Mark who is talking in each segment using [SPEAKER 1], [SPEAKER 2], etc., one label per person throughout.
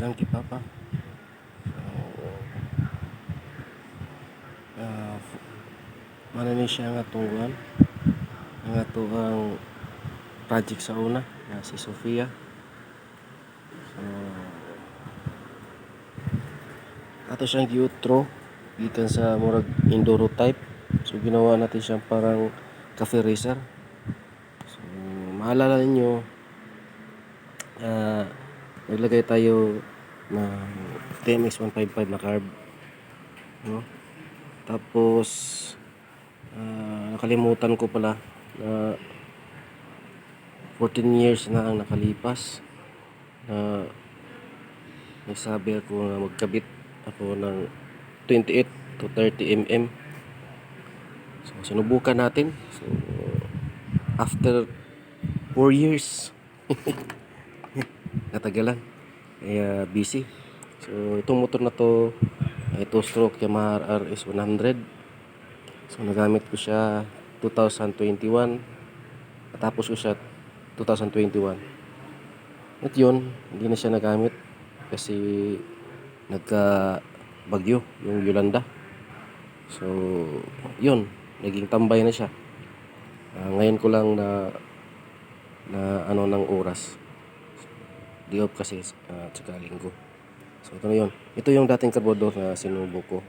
[SPEAKER 1] dagang kipapa. Uh, mana ni siya nga tungguan nga to ang project sa una na si Sofia. So ato siyang giutro gikan sa murag enduro type. So ginawa natin siyang parang cafe racer. So maalala ninyo naglagay tayo ng TMX 155 na carb, no? Tapos nakalimutan ko pala na 14 years na ang nakalipas na nagsabi ako na magkabit ako ng 28 to 30 mm. So sinubukan natin. So after 4 years natagalan kaya busy. So itong motor na to ay 2-stroke Yamaha RS 100. So nagamit ko siya 2021, natapos ko siya 2021. At yun, hindi na siya nagamit kasi nagka bagyo yung Yolanda. So yun, naging tambay na siya. Ngayon ko lang na ano ng oras, di off kasi tsaka linggo. So ito na yun, ito yung dating carburetor na sinubo ko.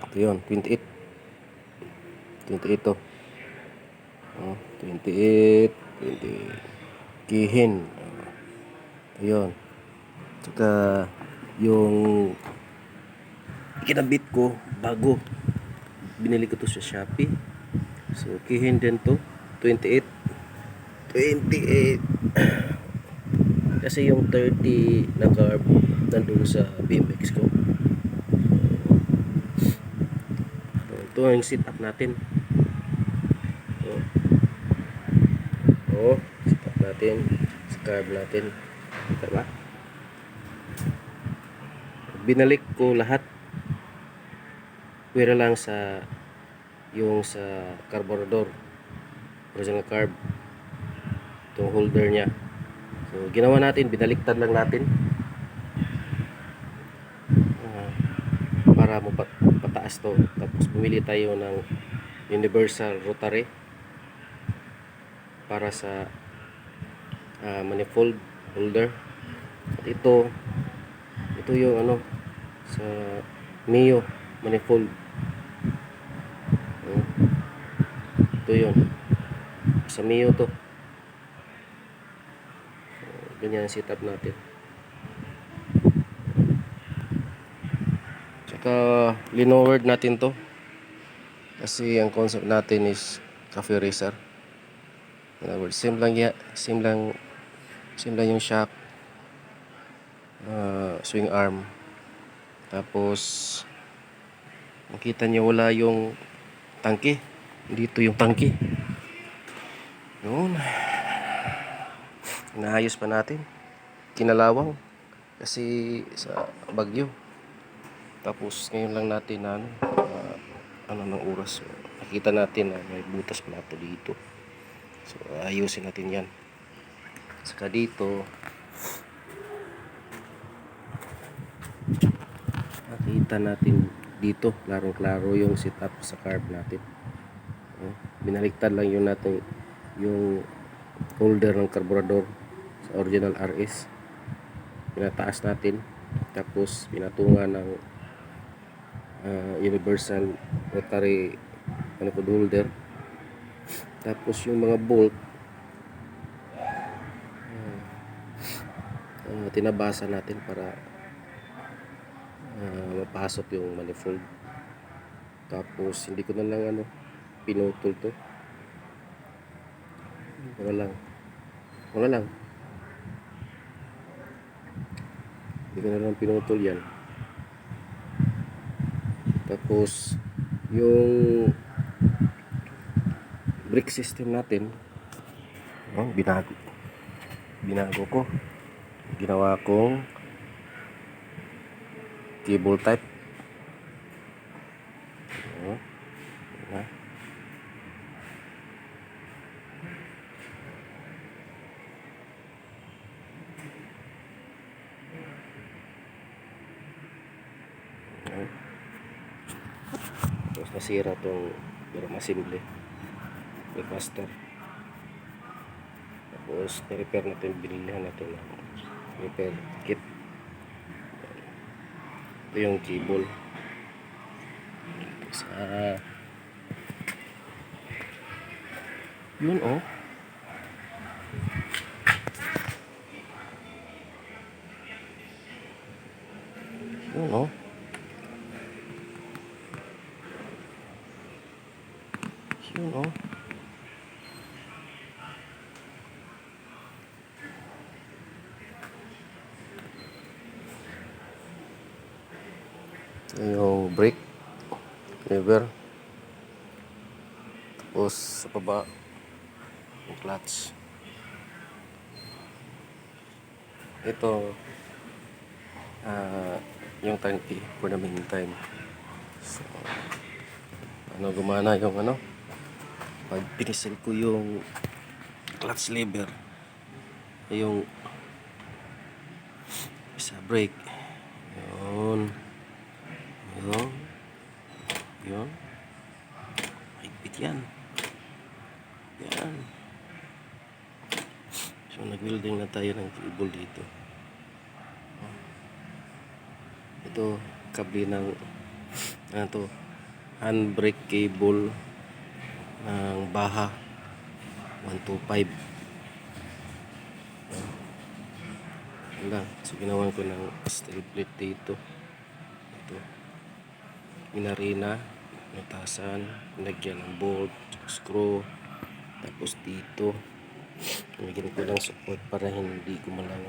[SPEAKER 1] Ito yun, 28 to 28 Kihin. Ito yun. Tsaka yung kinabit ko bago, binili ko to sa Shopee. So Kihin din to, 28 kasi yung 30 na carb nandun sa BMX ko. So ito ang sit up natin. Sit up natin sa carb natin, diba? Binalik ko lahat, pero lang sa yung sa carburetor, original carb, itong holder niya. So ginawa natin, binaliktad lang natin para pataas to. Tapos bumili tayo ng universal rotary para sa manifold holder. At ito yung ano sa Mio manifold. Ito yun sa Mio to. Ganyan ang setup natin. Tsaka linoward natin to kasi ang concept natin is cafe racer. In other words, same lang yung shock, swing arm. Tapos makita nyo wala yung tangke, dito yung tangke. Yun, inaayos pa natin, kinalawang kasi sa bagyo. Tapos ngayon lang natin na ano ng oras, so, nakita natin na may butas pa nato dito. So ayusin natin yan. Saka dito nakita natin dito klarong-klaro yung setup sa carb natin. Binaliktad lang yun natin yung holder ng carburetor sa original RS, pinataas natin, tapos pinatungan ng universal rotary manifold holder. Tapos yung mga bolt tinabasa natin para mapasok yung manifold. Tapos hindi ko na lang pinutol to, wala lang hindi ko na lang pinutol yan. Tapos yung brake system natin binago ko, ginawa kong cable type. nasira tong pero masimple repaster. Tapos repair natin, binilihan natin ng repair kit. Ito yung cable sa yun oh. Yun oh. Yun oh. Yung brake lever, tapos sa baba yung clutch. Ito yung tanki for the meantime. So, gumana yung pag pinisil ko yung clutch lever, yung sa brake, yun higpit yan. So nag-welding na tayo ng cable dito. Ito kable ng handbrake cable ng Baha 125. Lang. So ginawan ko ng steel plate dito. Ito. Inarina, natasan, nilagyan ng bolt, screw. Tapos dito, nilagyan ko ng support para hindi gumalaw.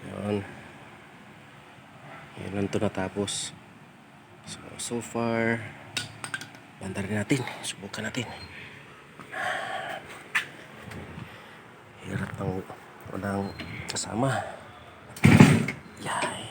[SPEAKER 1] Yan. Yan lang ito natapos. So far, banda rin natin. Subukan natin. Hirap ng walang kasama. Yay.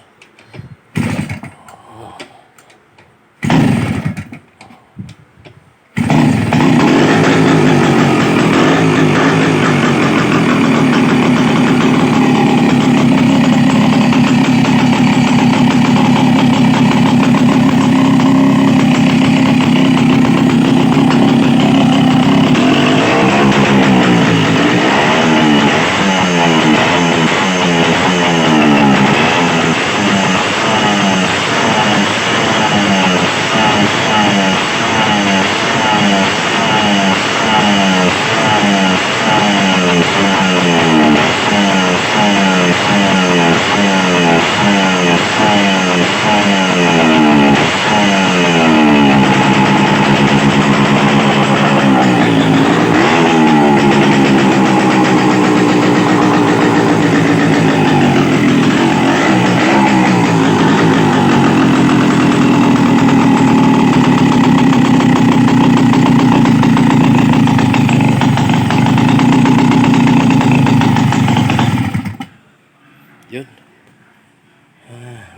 [SPEAKER 1] Yun.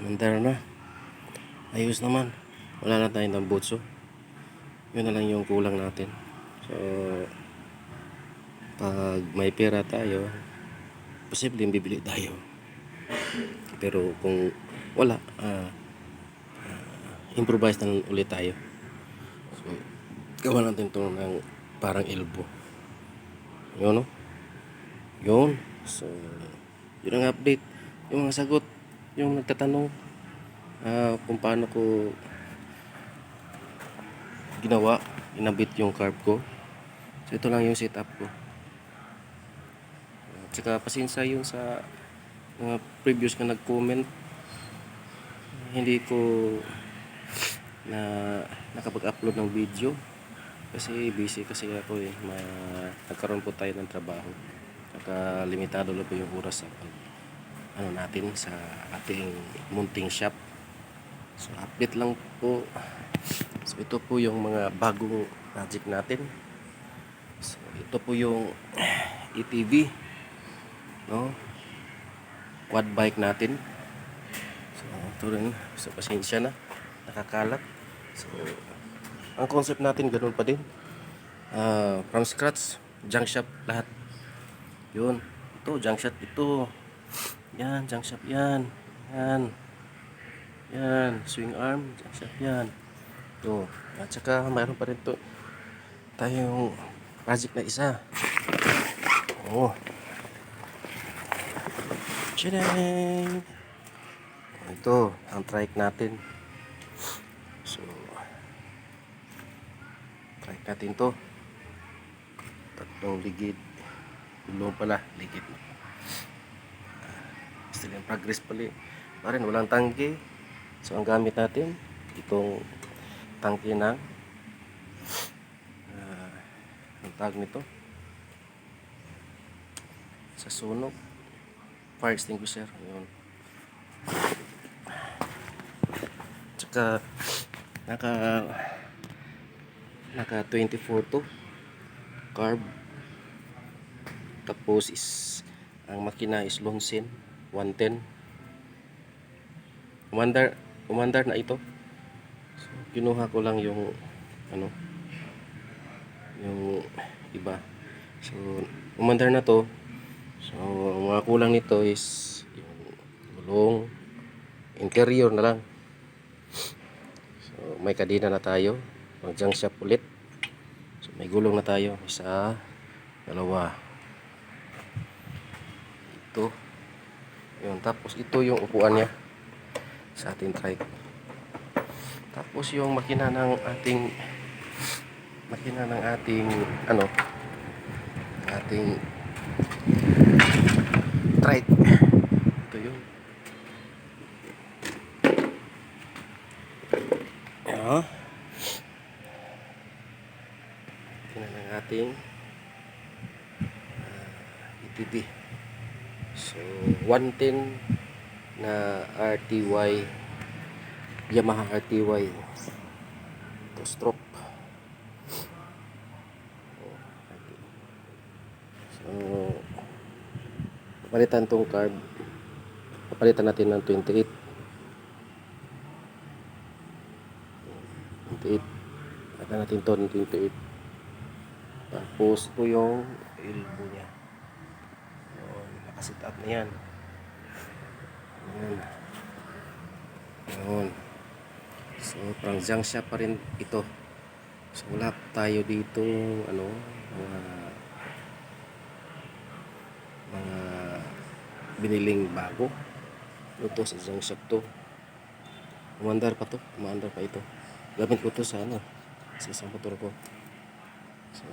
[SPEAKER 1] Mandar na. Ayos naman. Wala na tayong tambutso. Yun na lang yung kulang natin. So, pag may pera tayo, posibleng bibili tayo. Pero kung wala, improvise na ulit tayo. So, gawa natin ito ng parang elbow. Yun, no? Yun. So, yun ang update. Yung mga sagot, yung nagtatanong kung paano ko ginawa, inabit yung carb ko. So, ito lang yung setup ko. At saka pasensya yung sa mga previous na nag-comment. Hindi ko na nakapag-upload ng video kasi busy kasi ako nagkaroon po tayo ng trabaho. Saka limitado lang po yung oras sa natin sa ating munting shop. So update lang po. So ito po yung mga bagong project natin. So ito po yung ATV, no? Quad bike natin. So ito rin, so pasensya na, nakakalat. So ang concept natin ganoon pa din. From scratch, junk shop lahat. Yun. Ito junk shop ito. Yan, junk shop yan. Yan. Yan, swing arm, junk shop yan. Ito. At saka mayroon pa rin to tayong project na isa. Oh. Tadang! Ito, ang trike natin. So, trike natin to. Tatlong ligid. Gulong pala, ligid. Still in progress pala. Pa rin, walang tangke. So, ang gamit natin, itong tangke ng ang tag nito sa sunog, fire extinguisher. Yun. Tsaka naka 24 to carb. Tapos is ang makina is Lonsin 110. Umandar na ito. So, kinuha ko lang yung ano, yung iba. So, umandar na to. So, ang mga kulang nito is yung gulong, interior na lang. So, may kadena na tayo. Mag junk shop ulit. So, may gulong na tayo. Isa, dalawa. Ito. Yun. Tapos, ito yung upuan niya sa ating trike. Tapos, yung makina ng ating ano, ating trike. Ito yun. Ayan. Tingnan ng ating ETB. So, 110 na RTY, Yamaha RTY 2-stroke. So, papalitan tong carb. Papalitan natin ng 28. Papalitan natin to ng 28. Tapos ito yung elbow niya. Nakasit up na yan. Yun. So, parang junk shop pa rin ito. So, wala tayo dito ano, mga biniling bago. Ito sa junk shop to. Umandar pa ito. Gamit ko to sa ano, sa isang motor ko. So,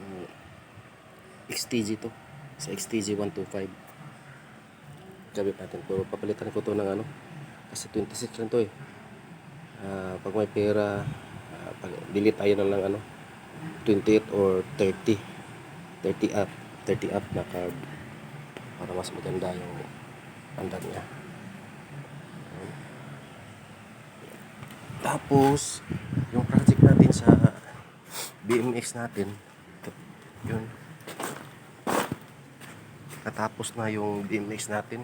[SPEAKER 1] XTG to. Sa XTG 125. Gamit natin. Pero papalitan ko to ng ano, kasi 26 lang to eh. Pag may pera, bili tayo na lang ano, 28 or 30 up na carb para mas maganda yung andar niya. Tapos yung project natin sa BMX natin, yun, natapos na yung BMX natin.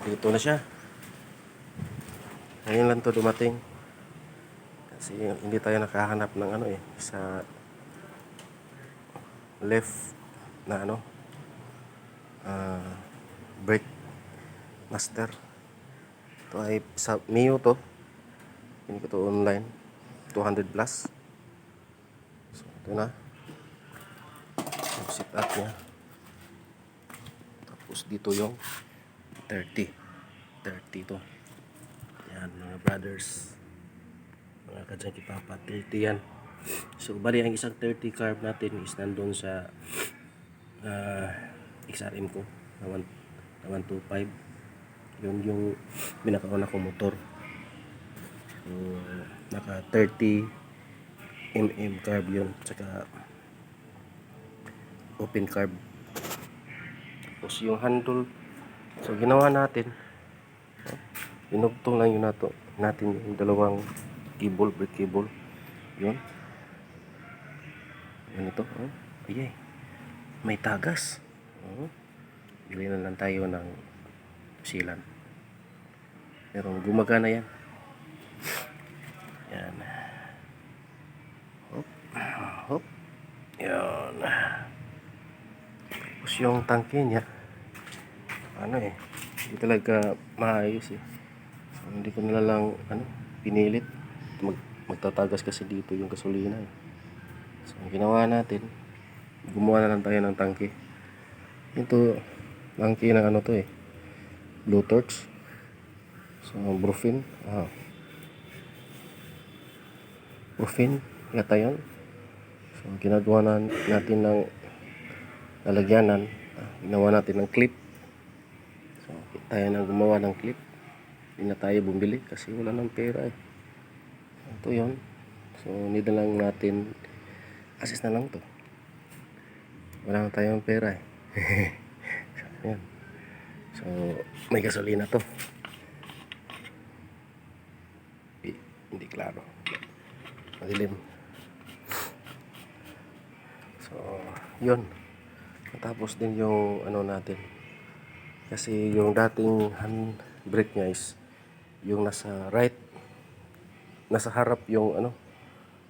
[SPEAKER 1] Dito na siya. Ngayon lang to dumating. Kasi hindi tayo nakahanap ng ano eh, sa left na ano, brake master. Ito ay sa Mio to. Hindi ko to online. 200 plus. So, ito na. Yung sit up niya. Tapos dito yung 30 to. Yan mga brothers, mga kadyang kipapa, 30 yan. So bali ang isang 30 carb natin is nandun sa XRM ko na 125. Yun yung pinakauna kong motor. So, naka 30 mm carb yun, tsaka open carb. Tapos yung handle, so ginawa natin, pinugtong lang yun natin yung dalawang brake cable. Yun. Yan ito. Ayay. May tagas. Bili na lang tayo ng silan. Pero gumagana yan. Yan. Hop. Yan. Tapos yung tangke niya, ano eh, hindi talaga maayos eh. So, hindi ko na lang, pinilit. Magtatagas kasi dito yung gasolina eh. So, ang ginawa natin, gumawa na lang tayo ng tangke. Ito, tangke ng to eh, Blue Torch. So, Brufin. Brufin, yata yun. So, ginagawa natin ng lalagyanan. Ginawa natin ng clip. So, tayo na gumawa ng clip. Hindi na tayo bumili kasi wala ng pera eh. Ito yun. So, need na lang natin, assist na lang to. Wala na tayong pera eh. So, yan. So, may gasolina to. Hindi klaro. Madilim. So, yun. Tapos din yung natin. Kasi yung dating handbrake niya is yung nasa right, nasa harap yung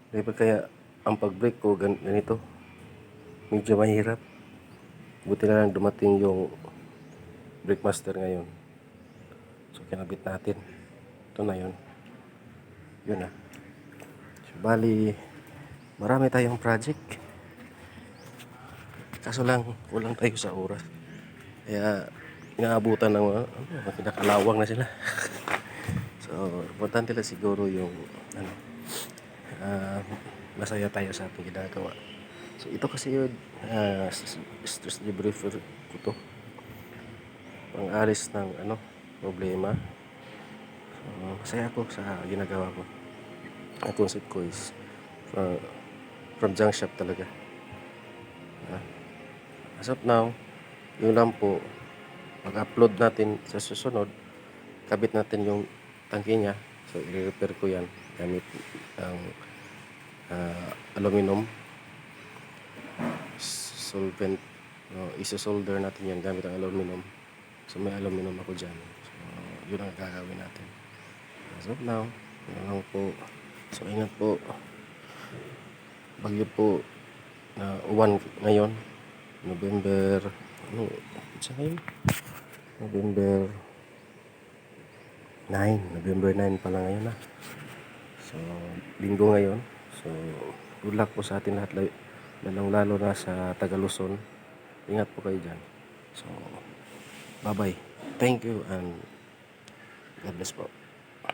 [SPEAKER 1] dapat kaya ang pag-brake ko ganito. Medyo mahirap. Buti na lang dumating yung brake master ngayon. So, kinabit natin. Ito na yun. Yun na. So, bali, marami tayong project. Kaso lang, kulang tayo sa oras. Kaya, inaabutan ng pinakalawang na sila. So, importante lang siguro yung masaya tayo sa ating ginagawa. So, ito kasi yun, stress debriefer ko to. Pang-alis ng problema. So, masaya ako sa ginagawa ko. Ang concept ko is from junk shop talaga. As of now, yun lang po. Mag-upload natin sa susunod. Kabit natin yung tangke niya. So, i-repair ko yan gamit ang aluminum solvent. Isa-solder natin yan gamit ang aluminum. So, may aluminum ako dyan. So, yun ang gagawin natin. As of now, yun lang po. So, ingat po. Bagyo po na uwan ngayon. November, isa ngayon? November 9 pa lang ngayon So, linggo ngayon. So, good luck po sa atin lahat, lalo na sa Taga-Luzon. Ingat po kayo dyan. So, bye-bye. Thank you and God bless po.